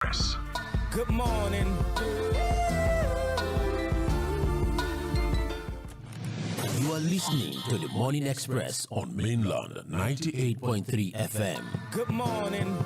Good morning. You are listening to the Morning Express on Mainland 98.3 FM. Good morning.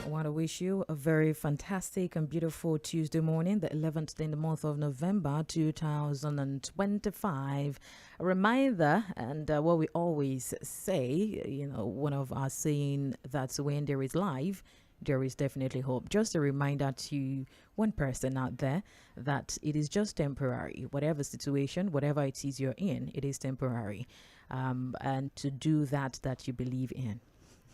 I want to wish you a very fantastic and beautiful Tuesday morning, the 11th day in the month of November 2025. A reminder, and what we always say, one of our saying that's when there is life, there is definitely hope. Just a reminder to one person out there that it is just temporary. Whatever situation, whatever it is you're in, it is temporary. And to do that you believe in.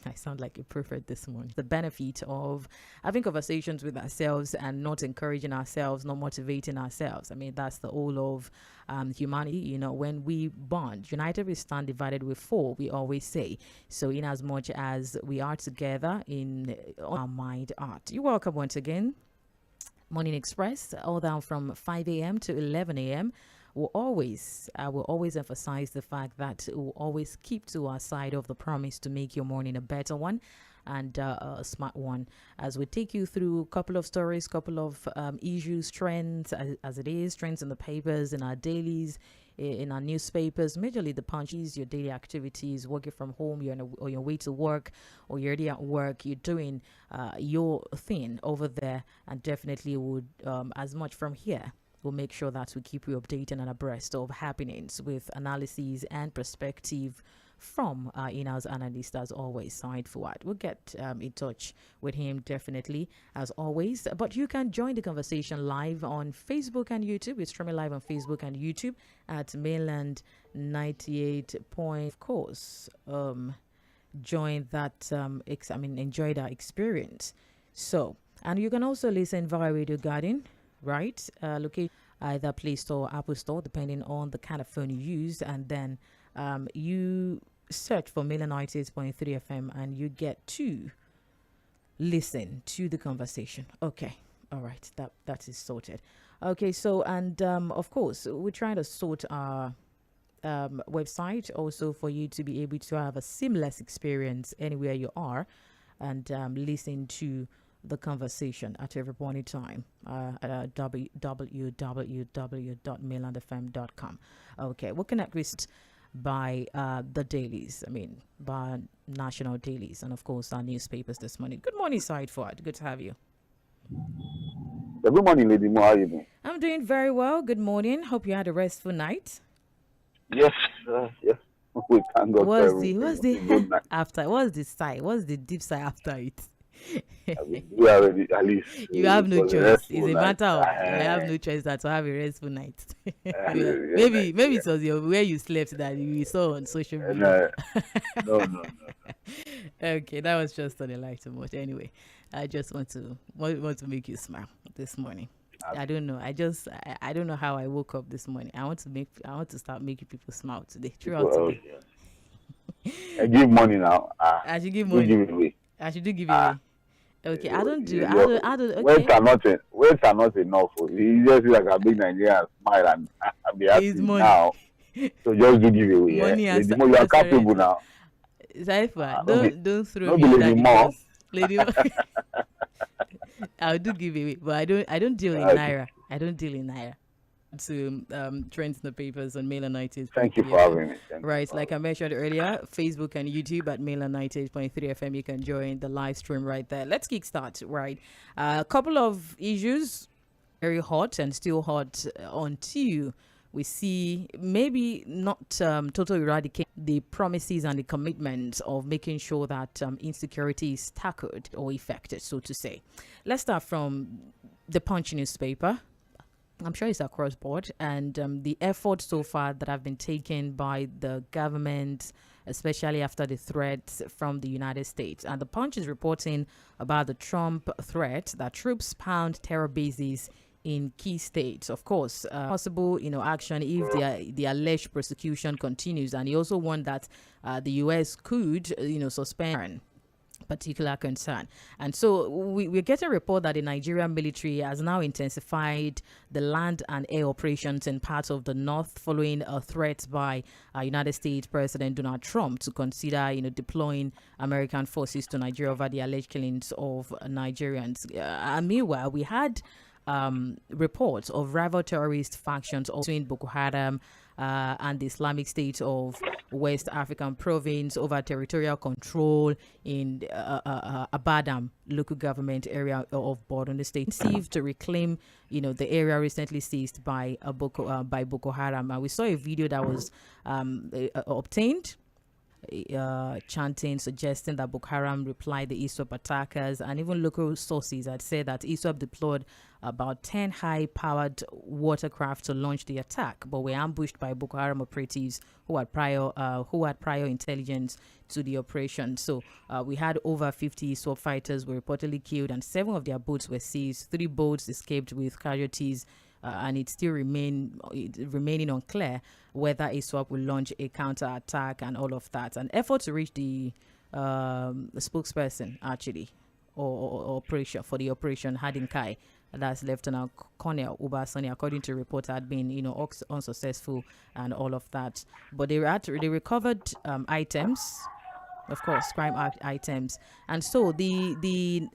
I sound like a prophet this morning. The benefit of having conversations with ourselves and not encouraging ourselves, not motivating ourselves. I mean, that's the whole of humanity. When we bond, united we stand, divided we fall, we always say. So in as much as we are together in our mind, art. You're welcome once again. Morning Express, all down from 5 a.m. to 11 a.m. I will always emphasize the fact that we'll always keep to our side of the promise to make your morning a better one and a smart one, as we take you through a couple of stories, couple of issues, trends as it is, trends in the papers, in our dailies, in our newspapers, majorly the punches, your daily activities, working from home, you're on your way to work, or you're already at work, you're doing your thing over there, and definitely would, as much from here, we'll make sure that we keep you updated and abreast of happenings with analysis and perspective from our in-house analyst, as always, Said Fuad. We'll get in touch with him definitely, as always. But you can join the conversation live on Facebook and YouTube. We're streaming live on Facebook and YouTube at Mainland 98 point. Of course, join that, enjoy that experience. So, and you can also listen via Radio Garden, right? Locate either Play Store or Apple Store, depending on the kind of phone you use, and then you search for Mainland 98.3 FM and you get to listen to the conversation. Okay, all right, that is sorted. Okay, so and of course we're trying to sort our website also for you to be able to have a seamless experience anywhere you are and listen to the conversation at every point in time at www.mainlandfm.com. Okay, we'll connect with by the dailies, by national dailies, and of course our newspapers this morning. Good morning, Said Fuad. Good to have you. Good morning, Lady Mo. How are you doing? I'm doing very well. Good morning. Hope you had a restful night. Yes, yes. We thank God. What's the after? What's the sigh? What's the deep sigh after it? We already, at least you have no choice. It's a matter of I have no choice that to have a restful night. maybe it was where you slept that you saw on social media. No. Okay, that was just on a lighter note. Anyway, I just want to make you smile this morning. I don't know. I don't know how I woke up this morning. I want to start making people smile today. Throughout today. I give money now. I should give money. Give it away. I should give it away. Okay, I don't. Okay. Words are not enough. You just like a big Nigerian smile and be happy now. So just do give away. Money you are capable now. Zaifa, don't throw me that. Lady I'll do give away, but I don't deal in naira. I don't deal in naira. To trends in the papers on Mainland 98. Thank you for having me. Right, like I mentioned earlier, Facebook and YouTube at Mainland 98.3 FM. You can join the live stream right there. Let's kickstart. Right, a couple of issues, very hot and still hot until we see maybe not totally eradicate the promises and the commitments of making sure that insecurity is tackled or effected, so to say. Let's start from the Punch newspaper. I'm sure it's across board, and the efforts so far that have been taken by the government, especially after the threats from the United States. And the Punch is reporting about the Trump threat that troops pound terror bases in key states. Of course, possible action if the alleged prosecution continues. And he also warned that the U.S. could suspend particular concern. And so we're getting a report that the Nigerian military has now intensified the land and air operations in parts of the north following a threat by United States President Donald Trump to consider, deploying American forces to Nigeria over the alleged killings of Nigerians. And meanwhile, we had reports of rival terrorist factions also in Boko Haram and the Islamic State of West African province over territorial control in Abadam local government area of Borno State, seized to reclaim, the area recently seized by Boko Haram. And we saw a video that was obtained, chanting, suggesting that Boko Haram replied the ISWAP attackers, and even local sources had said that ISWAP deployed about 10 high-powered watercraft to launch the attack, but were ambushed by Boko Haram operatives who had prior intelligence to the operation. So we had over 50 ISWAP fighters were reportedly killed, and 7 of their boats were seized. 3 boats escaped with casualties. And it's still remaining unclear whether ISWAP will launch a counter-attack and all of that. An effort to reach the spokesperson, actually, or operation for the operation Hadinkai, that's Lieutenant Colonel Ubasani, according to reports, had been, unsuccessful and all of that. But they recovered items, of course, crime items, and so they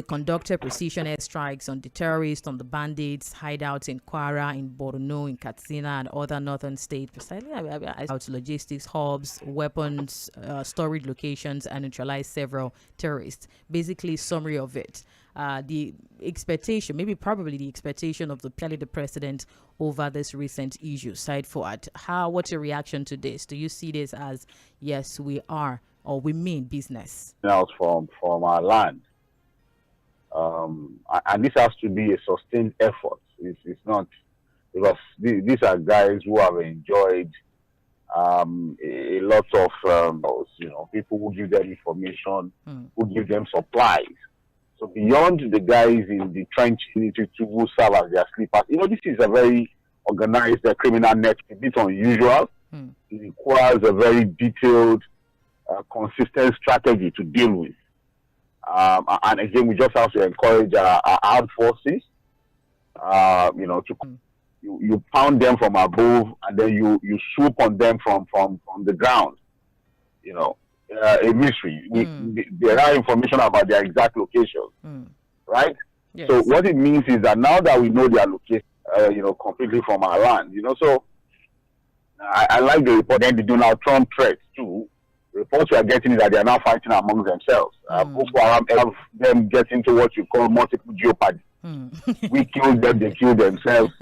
conducted precision airstrikes on the terrorists, on the bandits, hideouts in Kwara, in Borno, in Katsina, and other northern states, precisely out to logistics hubs, weapons, storage locations, and neutralized several terrorists. Basically, summary of it. The expectation, probably the expectation of the president over this recent issue, side forward. What's your reaction to this? Do you see this as, yes, we are, or we mean business? Out from our land. And this has to be a sustained effort. It's not, because these are guys who have enjoyed a lot of, people who give them information, who give them supplies. So beyond the guys in the trench who serve as their sleepers, this is a very organized criminal net, a bit unusual. It requires a very detailed, consistent strategy to deal with. And again, we just have to encourage our armed forces, you pound them from above, and then you swoop on them from the ground. A mystery. There are information about their exact location, right? Yes. So what it means is that now that we know their location, completely from our land, so I like the report. Then the Donald Trump threats too. Reports we are getting is that they are now fighting among themselves. Boko Haram have them get into what you call multiple jeopardy. We killed them, they killed themselves.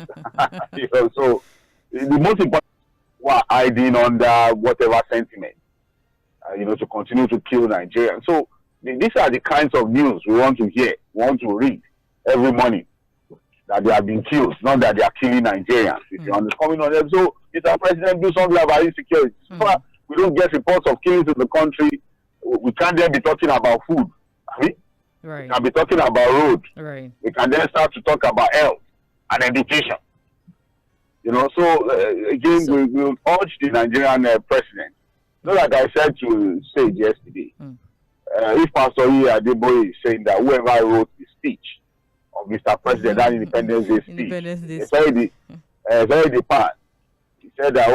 So the most important, we are hiding under whatever sentiment. To continue to kill Nigerians. So these are the kinds of news we want to hear, we want to read every morning, that they have been killed, not that they are killing Nigerians. If you understand, coming on them, so Mr. President, do something about insecurity. So we don't get reports of killings in the country. We can't then be talking about food. Right? We can be talking about roads. Right. We can then start to talk about health and education. Again, we will urge the Nigerian president. Like I said to Sage yesterday, if Pastor Iир Adeboye is saying that whoever wrote the speech of Mr. President, that Independence Day speech, it's already passed. He said that,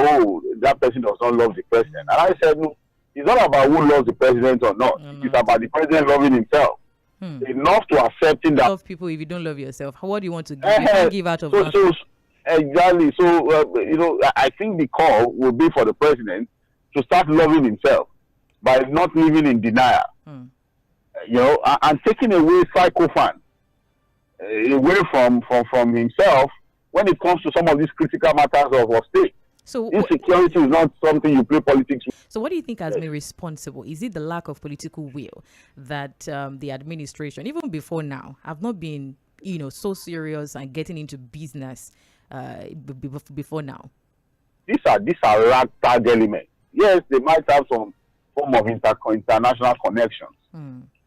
that person does not love the president. And I said, no, it's not about who loves the president or not. It's about the president loving himself. Enough to accepting that. Love people if you don't love yourself. What do you want to give? You can't give out of exactly. So, I think the call will be for the president to start loving himself by not living in denial, and taking away psychophans away from himself when it comes to some of these critical matters of state. So insecurity is not something you play politics with. So what do you think has been responsible? Is it the lack of political will that the administration, even before now, have not been, so serious and getting into business before now? These are ragtag elements. Yes, they might have some form of international connections,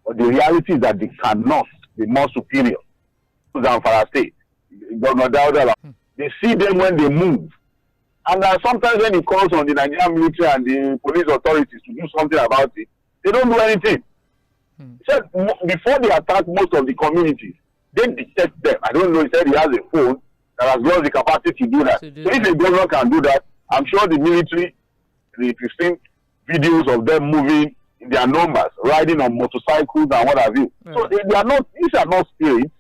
but the reality is that they cannot be more superior to Zamfara State. They see them when they move. And sometimes when it calls on the Nigerian military and the police authorities to do something about it, they don't do anything. He said before they attack most of the communities, they detect them. I don't know. He said he has a phone that has got the capacity to do that. So if the governor can do that, I'm sure the military, if you've seen videos of them moving in their numbers, riding on motorcycles and what have you. Right. So they are not. These are not spirits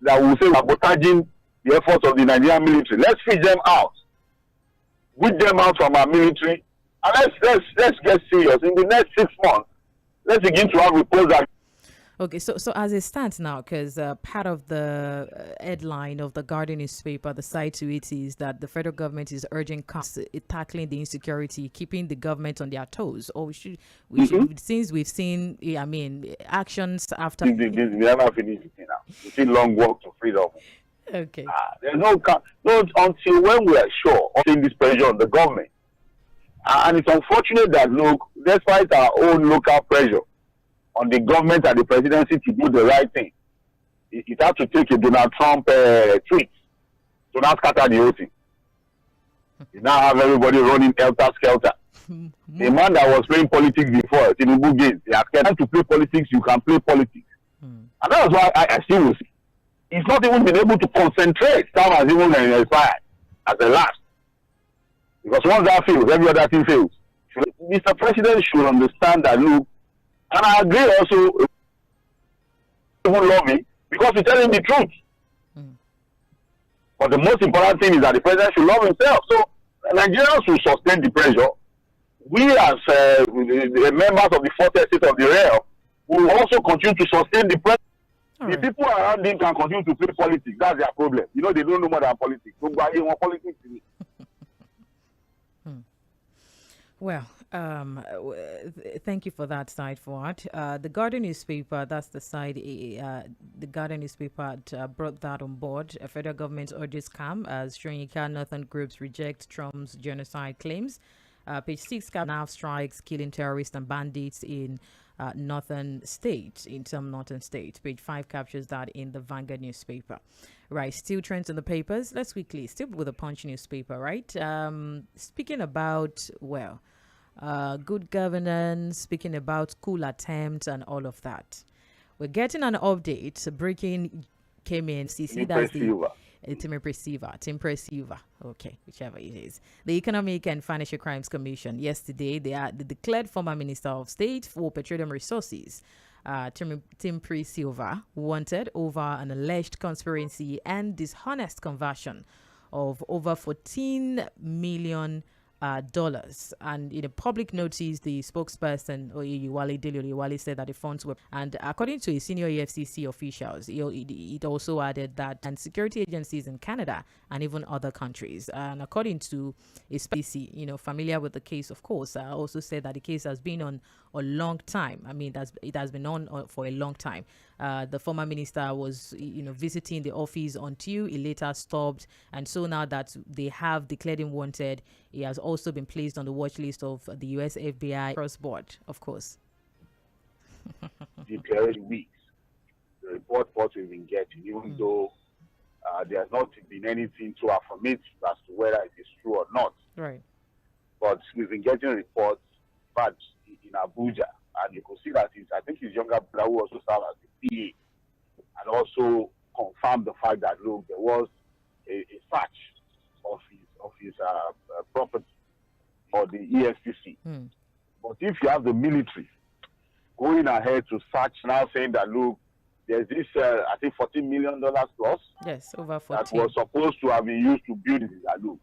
that will say sabotaging the efforts of the Nigerian military. Let's feed them out, weed them out from our military, and let's get serious. In the next 6 months, let's begin to have reports that. Okay, so as it stands now, because part of the headline of the Guardian newspaper, the side to it is that the federal government is urging tackling the insecurity, keeping the government on their toes. Or we should since we've seen, actions after. We never finished it now. We see long walk to freedom. Okay. There's no until when we are sure of this pressure on the government, and it's unfortunate that despite our own local pressure on the government and the presidency to do the right thing, it had to take a Donald Trump tweet to now scatter the whole thing. You now have everybody running helter-skelter. A man that was playing politics before, Tinubu gains, they are scared to play politics, you can play politics. And that's why I still will see. He's not even been able to concentrate. Time has even expired as the last. Because once that fails, every other thing fails. Mr. President should understand that, look, and I agree also, even love me, because he's telling the truth. But the most important thing is that the president should love himself. So Nigerians will sustain the pressure. We as the members of the fourth estate of the realm will also continue to sustain the pressure. The people around him can continue to play politics. That's their problem. They don't know more than politics. So why you want politics? Well, thank you for that side forward. The Guardian newspaper, that's the side, the Guardian newspaper brought that on board. A federal government urges calm as Sri Northern groups reject Trump's genocide claims. Page 6, now strikes killing terrorists and bandits in northern states, in some northern states. Page 5 captures that in the Vanguard newspaper. Right, still trends in the papers. Let's quickly, still with the Punch newspaper, right? Speaking about, good governance, speaking about cool attempts and all of that. We're getting an update. Breaking came in. CC, that's the Tʀᴇɪᴅs. Okay, whichever it is. The Economic and Financial Crimes Commission yesterday, they declared former Minister of State for Petroleum Resources, Tʀᴇɪᴅs, wanted over an alleged conspiracy and dishonest conversion of over $14 million. And in a public notice, the spokesperson Oyewale said that the funds were, and according to a senior EFCC officials, it also added that and security agencies in Canada and even other countries. And according to a species, familiar with the case, of course, also said that the case has been on a long time. I mean, it has been on for a long time. The former minister was, visiting the office until he later stopped. And so now that they have declared him wanted, he has also been placed on the watch list of the US FBI cross-board, of course. Declared weeks. The report what we've been getting, even though there has not been anything to affirmate as to whether it is true or not. Right. But we've been getting reports, but in Abuja, and you could see that I think his younger brother who also served as the PA, and also confirmed the fact that look, there was a search of his property or the EFCC. But if you have the military going ahead to search now, saying that look, there's this I think $14 million plus. Yes, over 14. That was supposed to have been used to build this look.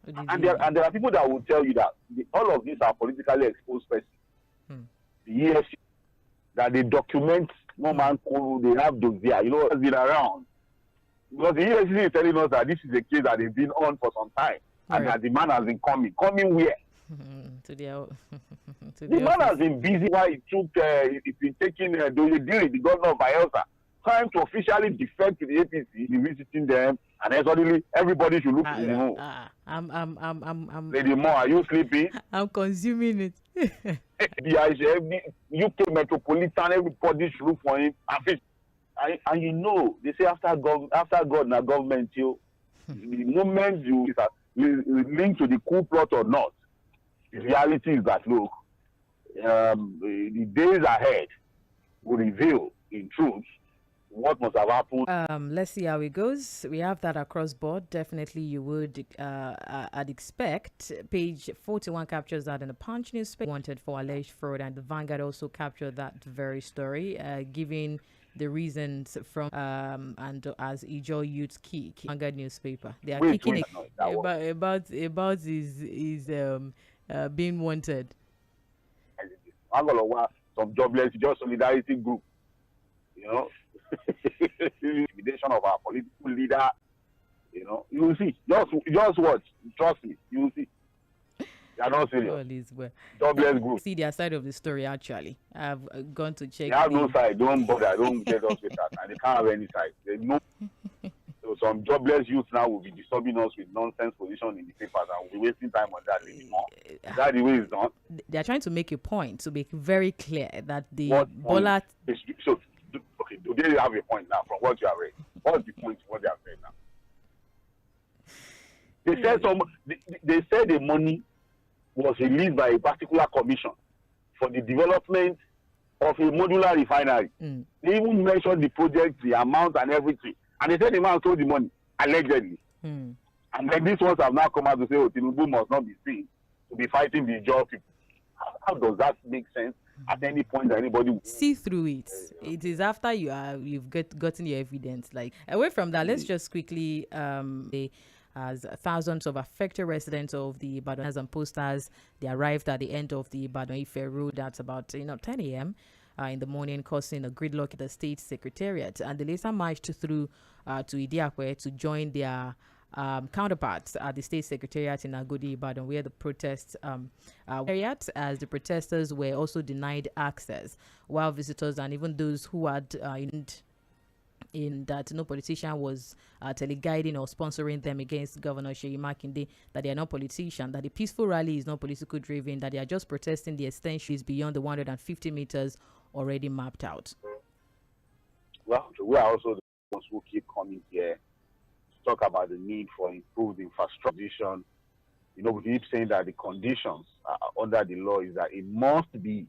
And there are people that will tell you that all of these are politically exposed persons. The EFCC, that they document no man code, they have Tʀᴇ, has been around. Because the EFCC is telling us that this is a case that they've been on for some time. Right. And that the man has been coming. Coming where? The man has been busy while it's been taking Dᴏɪᴜ, the governor of Bayelsa, time to officially defect to the APC, visiting them, and then suddenly everybody should look to the moon. Lady Mo, are you sleeping? I'm consuming it. The UK metropolitan, everybody should look for him. And they say after God, now government, the moment you link to the coup plot or not, the reality is that look, The days ahead will reveal, in truth, what must have happened. Let's see how it goes. We have that across board. Definitely, you would, I'd expect. Page 41 captures that in the Punch newspaper. Wanted for alleged fraud, and the Vanguard also captured that very story, giving the reasons from and as Ijo Youth key Vanguard newspaper. They are kicking about is being wanted. Some jobless, just solidarity group, intimidation of our political leader, you will see. Just watch. Trust me, you will see. They are not serious. Jobless group. See their side of the story. Actually, I've gone to check. They have no side. Don't bother. Don't get us with that. And they can't have any side. There's no. So some jobless youth now will be disturbing us with nonsense position in the papers, and we'll be wasting time on that anymore. Is that the way it's done? They are trying to make a point to make very clear that the Bola. So, okay, do they have a point now from what you have read? What's the point of what they have said now? They said they said the money was released by a particular commission for the development of a modular refinery. They even mentioned the project, the amount, and everything. And they said the man stole the money, allegedly. And then these ones have now come out to say, oh, Tinubu must not be seen to be fighting the job people. How does that make sense at any point that anybody will see through it? It is after you've gotten your evidence. Like, away from that, let's just quickly as thousands of affected residents of the Ibadan and posters, they arrived at the end of the Ibadan-Ife road at about 10 a.m. In the morning, causing a gridlock at the state secretariat, and they later marched through to Idiakwe to join their counterparts at the state secretariat in Agodi, Ibadan, where the protests as the protesters were also denied access, while visitors and even those who had in that no politician was teleguiding or sponsoring them against Governor Seyi Makinde, that they are not politicians, that the peaceful rally is not political driven, that they are just protesting the extensions beyond the 150 meters already mapped out. Well, we are also the ones who keep coming here to talk about the need for improved infrastructure. We keep saying that the conditions under the law is that it must be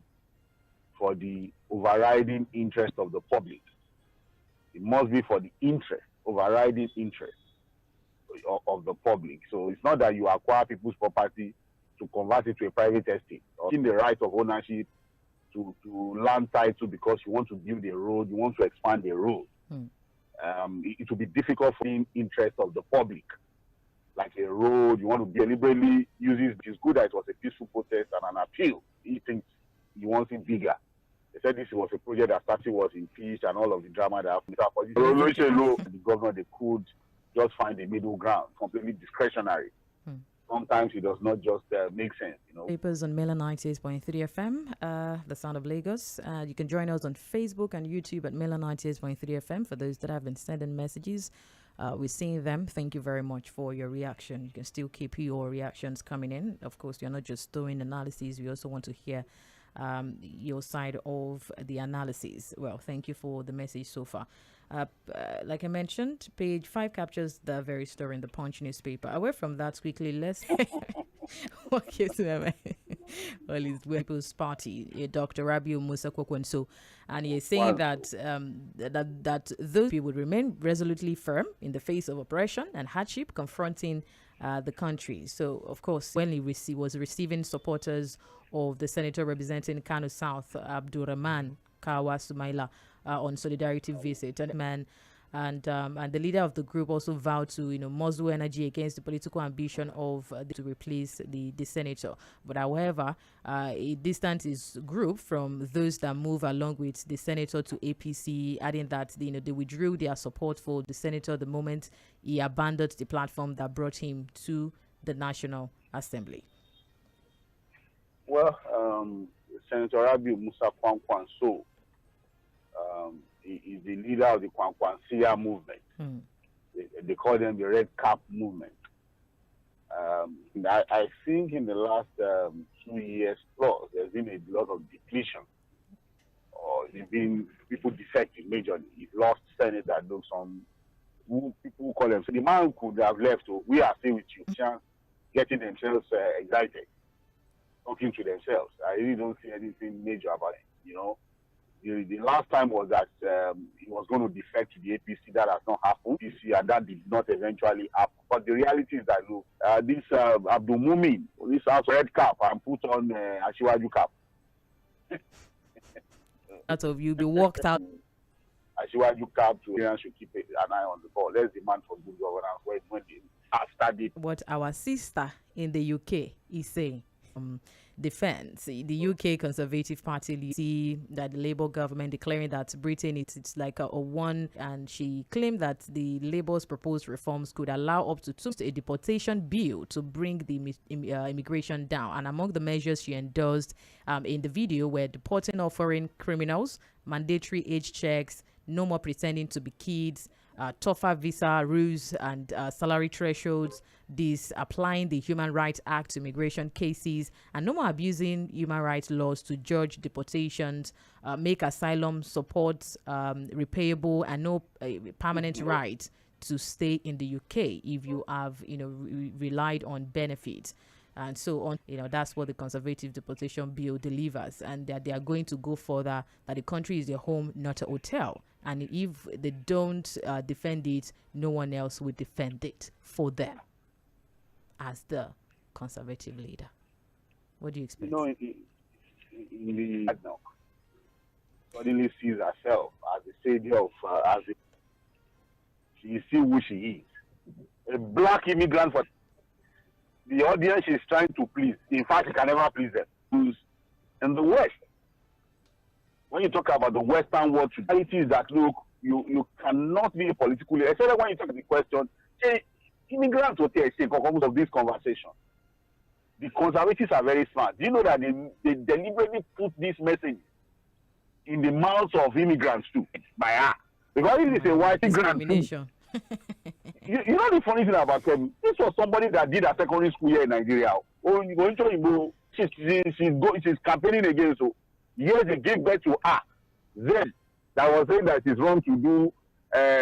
for the overriding interest of the public. It must be for the overriding interest of the public. So it's not that you acquire people's property to convert it to a private estate, or in the right of ownership to land title because you want to build a road, you want to expand a road. It will be difficult for the interest of the public. Like a road, you want to deliberately use it. It's good that it was a peaceful protest and an appeal. He thinks he wants it bigger. They said this was a project that started was in peace and all of the drama that happened. The governor, they could just find a middle ground, completely discretionary. Sometimes it does not just make sense. Papers on Mela 98.3 FM, the sound of Lagos. You can join us on Facebook and YouTube at Mela 98.3 FM. For those that have been sending messages, we're seeing them. Thank you very much for your reaction. You can still keep your reactions coming in. Of course, you're not just doing analysis. We also want to hear your side of the analysis. Well, thank you for the message so far. Like I mentioned, page 5 captures the very story in the Punch newspaper. Away from that, quickly, let's People's Party, Dr. Rabiu Musa Kwakwanso, and he is saying that those people would remain resolutely firm in the face of oppression and hardship confronting the country. So, of course, when he was receiving supporters of the senator representing Kano South, Abdurrahman Kawa Sumaila, on solidarity visit, and the leader of the group also vowed to muzzle energy against the political ambition of to replace the senator. But however, it distanced his group from those that move along with the senator to APC, adding that they withdrew their support for the senator the moment he abandoned the platform that brought him to the National Assembly. Well, Senator Rabiu Musa Kwakwanso is the leader of the Kwankwansia movement. They call them the Red Cap movement. I think in the last 2 years plus, there's been a lot of depletion. Or there's been people defecting majorly. He's lost Senate that looks on people call them. So the man could have left. So we are still with you, getting themselves excited. talking to themselves. I really don't see anything major about it. You know, the last time was that he was going to defect to the APC. That has not happened this year. That did not eventually happen. But the reality is that look, this Abdul Mumin, this has red cap and put on Asiwaju cap. Out of you be walked out. Asiwaju cap to should keep an eye on the ball. Let's demand for good governance when after the what our sister in the UK is saying. Defense the UK Conservative Party see that the Labour government declaring that Britain it's like a one, and she claimed that the Labour's proposed reforms could allow up to a deportation bill to bring the immigration down. And among the measures she endorsed in the video were deporting all foreign criminals, mandatory age checks, no more pretending to be kids, tougher visa rules and salary thresholds, applying the Human Rights Act to immigration cases, and no more abusing human rights laws to judge deportations, make asylum support repayable, and no permanent right to stay in the UK if you have, relied on benefits. And so on, that's what the Conservative Deportation Bill delivers, and that they are going to go further, that the country is their home, not a hotel. And if they don't defend it, no one else will defend it for them as the Conservative leader. What do you expect? In the suddenly sees herself as the savior of, she see who she is. A black immigrant for the audience she's trying to please. In fact, she can never please them. Who's in the West? When you talk about the Western world, the reality is that, look, you cannot be a political leader. Especially when you talk about the question, say, immigrants will take a focus of this conversation. The Conservatives are very smart. Do you know that they deliberately put this message in the mouths of immigrants too, by her? Because it is a white immigrant too. You know the funny thing about them? This was somebody that did a secondary school here in Nigeria. She's campaigning against. So yes, they gave birth to her. Then that was saying that it's wrong to do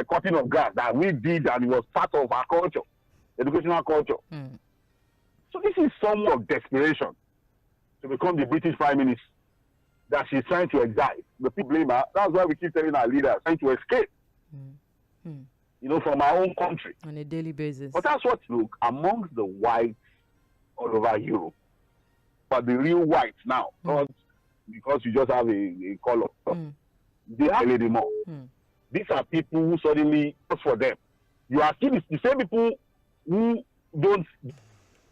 cutting of grass that we did, and it was part of our culture, educational culture. So this is somewhat of desperation to become the British Prime Minister that she's trying to exile. The people blame her. That's why we keep telling our leaders trying to escape. From our own country. On a daily basis. But that's what, look, amongst the whites all over Europe, but the real whites now, not because you just have a color, they are a little more. These are people who suddenly, just for them, you are still the same people who don't,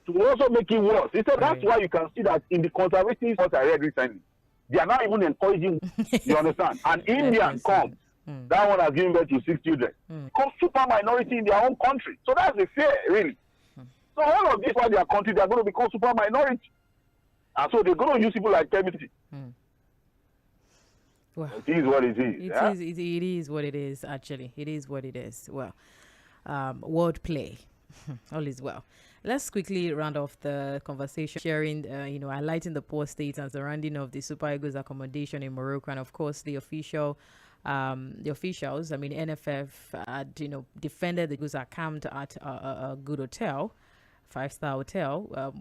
to also make it worse. That's why you can see that in the conservatives, what I read recently, they are not even encouraging, you understand? An Indian comes. That one has given birth to 6 children. Come super minority in their own country. So that's the fear, really. So all of this, while their country, they are going to become super minority. And so they're going to use people like Kemiti. Well, it is what it is. It is what it is, actually. It is what it is. Well, wordplay. All is well. Let's quickly round off the conversation, sharing, highlighting the poor state and surrounding of the Super Eagles accommodation in Morocco, and of course the officials, NFF had, defended the Eagles are camped at a good hotel, 5-star hotel.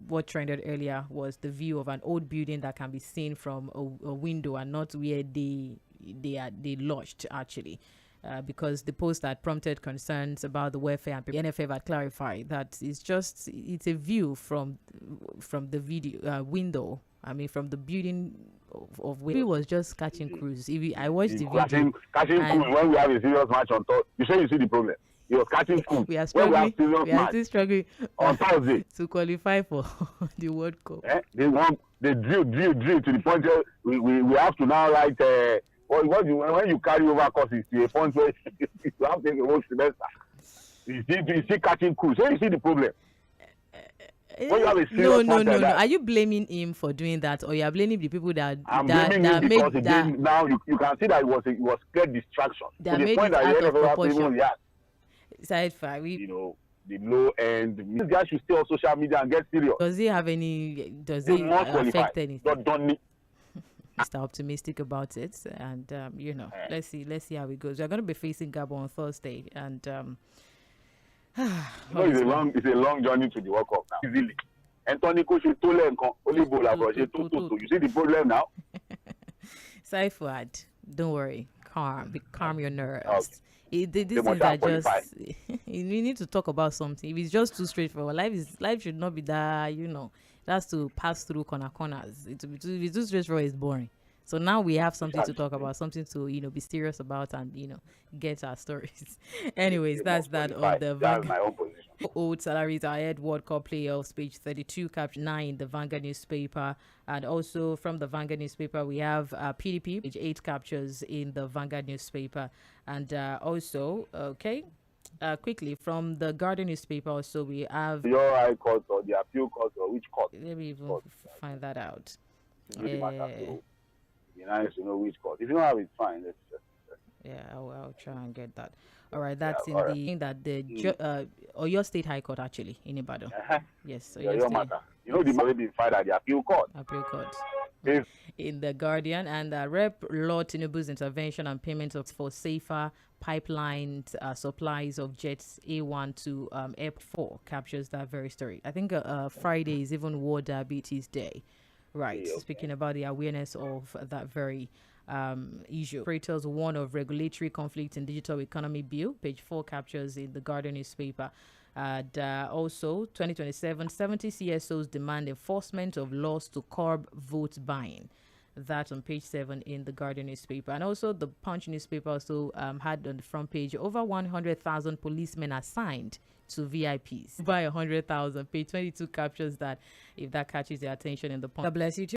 What trended earlier was the view of an old building that can be seen from a window and not where they lodged, actually. Because the post had prompted concerns about the welfare, and the NFF had clarified that it's a view from the video window. I mean, from the building of where he was just catching cruise. I watched the video. Catching cruise when we have a serious match on Thursday. You say you see the problem. He was catching cruise. We are struggling. We are still struggling on Thursday to qualify for the World Cup. They drill to the point where we have to now write. When you carry over courses to a point where you have to take a whole semester, you see catching cruise. So you see the problem. When you have a serious no. Are you blaming him for doing that, or you are blaming the people that blaming him because again, now you can see that it was clear distraction. That to the point that out of proportion. The low end. These guys should stay on social media and get serious. Does it affect anything? Don't need. Still optimistic about it, and let's see how it goes. We're going to be facing Gabon on Thursday, and it's a long journey to the World Cup now. Easily, And Tony Ko she told them only bola bro. You see the problem now? Fuad, don't worry. Calm your nerves. Okay. These things are just you need to talk about something. If it's just too straightforward, life should not be that, that's to pass through corners. If it's too straightforward, it's boring. So now we have something to talk about, something to be serious about, and get our stories. Anyways, that's that on the That's my own position. Old salaries are ahead World Cup playoffs, page 32, caption 9, the Vanguard newspaper. And also from the Vanguard newspaper, we have PDP, page 8, captures in the Vanguard newspaper. And also, quickly, from the Guardian newspaper, also we have... Your high court or the appeal court or which court? Let me even find that out. It's really matter. So, be nice to know which court. If you don't have it, fine. Let's just... Yeah, I'll try and get that. All right, that's or your state high court actually in Ibadan. Yes, so your matter. The money being filed at the appeal court. In the Guardian, and Rep. Lord Tinubu's intervention and payment for safer pipeline supplies of jets A1 to Airport 4 captures that very story. I think Friday is even World Diabetes Day. Right, okay. Speaking about the awareness of that very issue. Operators warn of regulatory conflict in digital economy bill. Page 4 captures in the Guardian newspaper. And also, 2027, 70 CSOs demand enforcement of laws to curb vote buying. That on page 7 in the Guardian newspaper. And also, the Punch newspaper also had on the front page, over 100,000 policemen assigned to VIPs by 100,000. Page 22 captures that, if that catches your attention in the Punch. God bless you too.